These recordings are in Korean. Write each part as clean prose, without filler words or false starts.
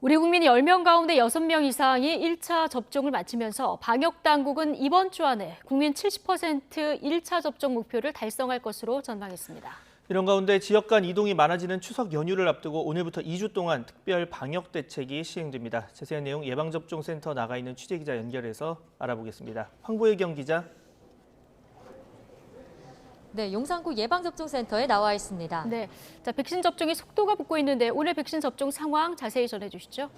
우리 국민 10명 가운데 6명 이상이 1차 접종을 마치면서 방역당국은 이번 주 안에 국민 70% 1차 접종 목표를 달성할 것으로 전망했습니다. 이런 가운데 지역 간 이동이 많아지는 추석 연휴를 앞두고 오늘부터 2주 동안 특별 방역 대책이 시행됩니다. 자세한 내용 예방접종센터 나가 있는 취재기자 연결해서 알아보겠습니다. 황보혜경 기자. 네, 용산구 예방접종센터에 나와 있습니다. 네, 자, 백신 접종이 속도가 붙고 있는데 오늘 백신 접종 상황 자세히 전해주시죠.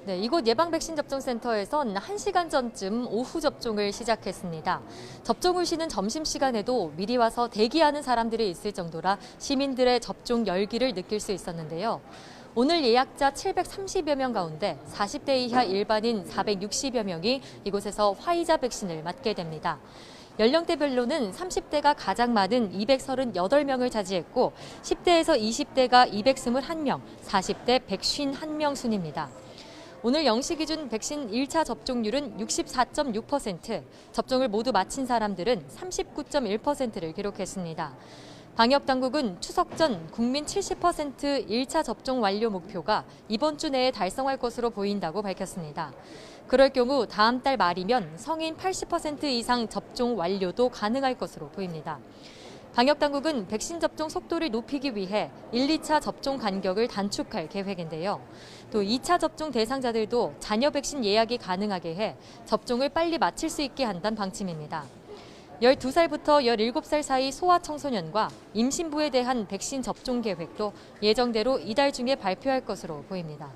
네, 이곳 예방백신접종센터에선 1시간 전쯤 오후 접종을 시작했습니다. 접종을 쉬는 점심시간에도 미리 와서 대기하는 사람들이 있을 정도라 시민들의 접종 열기를 느낄 수 있었는데요. 오늘 예약자 730여 명 가운데 40대 이하 일반인 460여 명이 이곳에서 화이자 백신을 맞게 됩니다. 연령대별로는 30대가 가장 많은 238명을 차지했고 10대에서 20대가 221명, 40대 151명 순입니다. 오늘 0시 기준 백신 1차 접종률은 64.6%, 접종을 모두 마친 사람들은 39.1%를 기록했습니다. 방역당국은 추석 전 국민 70% 1차 접종 완료 목표가 이번 주 내에 달성할 것으로 보인다고 밝혔습니다. 그럴 경우 다음 달 말이면 성인 80% 이상 접종 완료도 가능할 것으로 보입니다. 방역당국은 백신 접종 속도를 높이기 위해 1, 2차 접종 간격을 단축할 계획인데요. 또 2차 접종 대상자들도 잔여 백신 예약이 가능하게 해 접종을 빨리 마칠 수 있게 한다는 방침입니다. 12살부터 17살 사이 소아청소년과 임신부에 대한 백신 접종 계획도 예정대로 이달 중에 발표할 것으로 보입니다.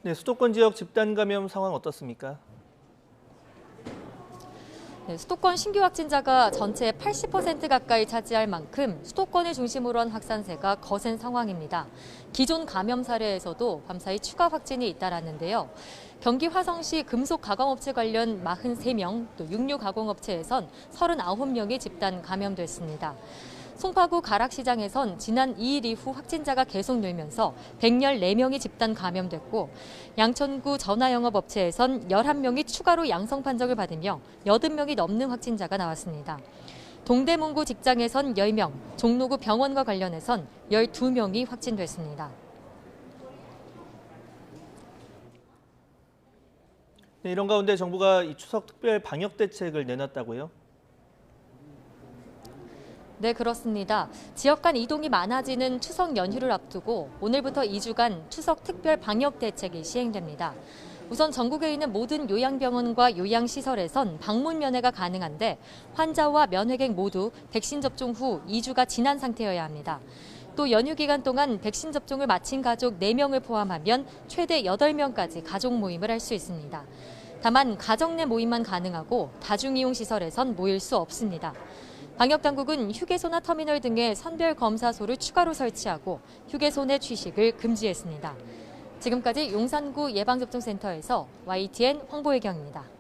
네, 수도권 지역 집단 감염 상황 어떻습니까? 네, 수도권 신규 확진자가 전체의 80% 가까이 차지할 만큼 수도권을 중심으로 한 확산세가 거센 상황입니다. 기존 감염 사례에서도 밤사이 추가 확진이 잇따랐는데요. 경기 화성시 금속 가공업체 관련 43명, 또 육류 가공업체에선 39명이 집단 감염됐습니다. 송파구 가락시장에선 지난 2일 이후 확진자가 계속 늘면서 114명이 집단 감염됐고 양천구 전화영업업체에선 11명이 추가로 양성 판정을 받으며 80명이 넘는 확진자가 나왔습니다. 동대문구 직장에선 10명, 종로구 병원과 관련해선 12명이 확진됐습니다. 네, 이런 가운데 정부가 이 추석 특별 방역 대책을 내놨다고요? 네, 그렇습니다. 지역 간 이동이 많아지는 추석 연휴를 앞두고 오늘부터 2주간 추석 특별 방역 대책이 시행됩니다. 우선 전국에 있는 모든 요양병원과 요양시설에선 방문 면회가 가능한데 환자와 면회객 모두 백신 접종 후 2주가 지난 상태여야 합니다. 또 연휴 기간 동안 백신 접종을 마친 가족 4명을 포함하면 최대 8명까지 가족 모임을 할 수 있습니다. 다만 가정 내 모임만 가능하고 다중이용 시설에선 모일 수 없습니다. 방역당국은 휴게소나 터미널 등에 선별검사소를 추가로 설치하고 휴게소 내 취식을 금지했습니다. 지금까지 용산구 예방접종센터에서 YTN 황보혜경입니다.